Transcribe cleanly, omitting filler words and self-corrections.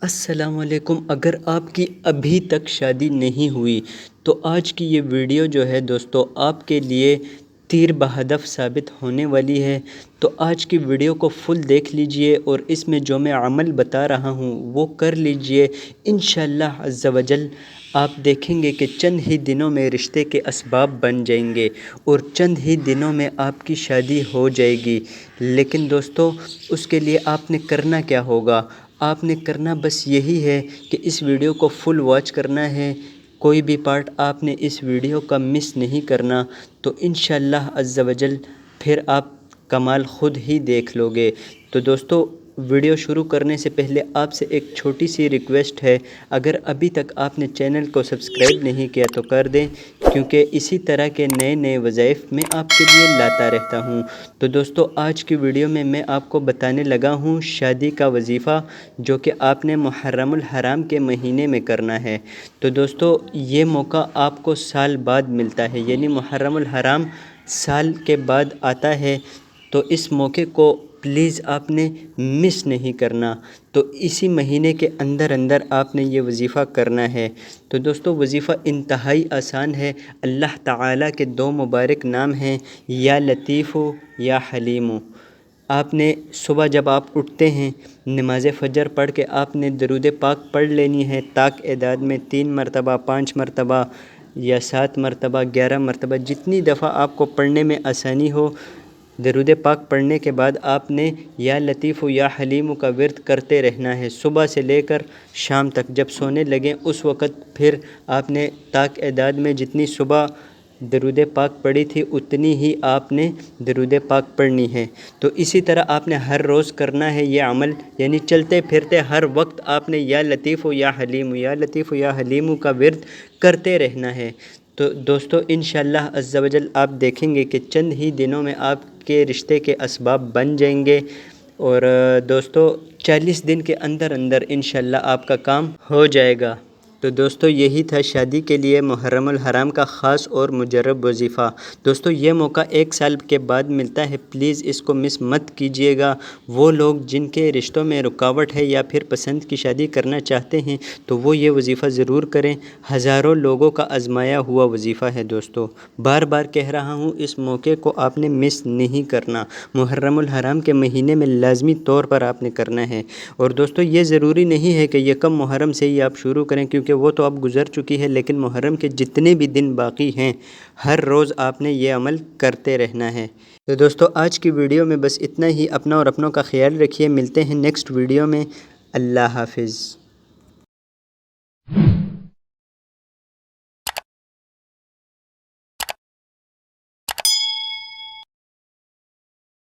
السلام علیکم۔ اگر آپ کی ابھی تک شادی نہیں ہوئی تو آج کی یہ ویڈیو جو ہے دوستو آپ کے لیے تیر بہدف ثابت ہونے والی ہے۔ تو آج کی ویڈیو کو فل دیکھ لیجئے اور اس میں جو میں عمل بتا رہا ہوں وہ کر لیجئے۔ انشاءاللہ عز و جل آپ دیکھیں گے کہ چند ہی دنوں میں رشتے کے اسباب بن جائیں گے اور چند ہی دنوں میں آپ کی شادی ہو جائے گی۔ لیکن دوستو اس کے لیے آپ نے کرنا کیا ہوگا؟ آپ نے کرنا بس یہی ہے کہ اس ویڈیو کو فل واچ کرنا ہے، کوئی بھی پارٹ آپ نے اس ویڈیو کا مس نہیں کرنا، تو انشاءاللہ عز و جل پھر آپ کمال خود ہی دیکھ لو گے۔ تو دوستو ویڈیو شروع کرنے سے پہلے آپ سے ایک چھوٹی سی ریکویسٹ ہے، اگر ابھی تک آپ نے چینل کو سبسکرائب نہیں کیا تو کر دیں، کیونکہ اسی طرح کے نئے نئے وظائف میں آپ کے لیے لاتا رہتا ہوں۔ تو دوستو آج کی ویڈیو میں آپ کو بتانے لگا ہوں شادی کا وظیفہ، جو کہ آپ نے محرم الحرام کے مہینے میں کرنا ہے۔ تو دوستو یہ موقع آپ کو سال بعد ملتا ہے، یعنی محرم الحرام سال کے بعد آتا ہے، تو اس موقع کو پلیز آپ نے مس نہیں کرنا۔ تو اسی مہینے کے اندر آپ نے یہ وظیفہ کرنا ہے۔ تو دوستو وظیفہ انتہائی آسان ہے۔ اللہ تعالیٰ کے دو مبارک نام ہیں، یا لطیف یا حلیم۔ آپ نے صبح جب آپ اٹھتے ہیں نماز فجر پڑھ کے آپ نے درود پاک پڑھ لینی ہے، طاق اعداد میں 3 مرتبہ، 5 مرتبہ یا 7 مرتبہ، 11 مرتبہ، جتنی دفعہ آپ کو پڑھنے میں آسانی ہو۔ درود پاک پڑھنے کے بعد آپ نے یا لطیف یا حلیم کا ورد کرتے رہنا ہے، صبح سے لے کر شام تک۔ جب سونے لگیں اس وقت پھر آپ نے طاق اعداد میں جتنی صبح درود پاک پڑھی تھی اتنی ہی آپ نے درود پاک پڑھنی ہے۔ تو اسی طرح آپ نے ہر روز کرنا ہے یہ عمل، یعنی چلتے پھرتے ہر وقت آپ نے یا لطیف یا حلیم، یا لطیف یا حلیم کا ورد کرتے رہنا ہے۔ تو دوستو انشاءاللہ عز و جل آپ دیکھیں گے کہ چند ہی دنوں میں آپ کے رشتے کے اسباب بن جائیں گے، اور دوستو 40 دن کے اندر انشاءاللہ آپ کا کام ہو جائے گا۔ تو دوستو یہی تھا شادی کے لیے محرم الحرام کا خاص اور مجرب وظیفہ۔ دوستو یہ موقع 1 سال کے بعد ملتا ہے، پلیز اس کو مس مت کیجیے گا۔ وہ لوگ جن کے رشتوں میں رکاوٹ ہے یا پھر پسند کی شادی کرنا چاہتے ہیں تو وہ یہ وظیفہ ضرور کریں۔ ہزاروں لوگوں کا آزمایا ہوا وظیفہ ہے دوستو، بار بار کہہ رہا ہوں اس موقع کو آپ نے مس نہیں کرنا۔ محرم الحرام کے مہینے میں لازمی طور پر آپ نے کرنا ہے۔ اور دوستو یہ ضروری نہیں ہے کہ یکم محرم سے ہی آپ شروع کریں، کیونکہ وہ تو اب گزر چکی ہے، لیکن محرم کے جتنے بھی دن باقی ہیں ہر روز آپ نے یہ عمل کرتے رہنا ہے۔ تو دوستو آج کی ویڈیو میں بس اتنا ہی۔ اپنا اور اپنوں کا خیال رکھیے، ملتے ہیں نیکسٹ ویڈیو میں۔ اللہ حافظ۔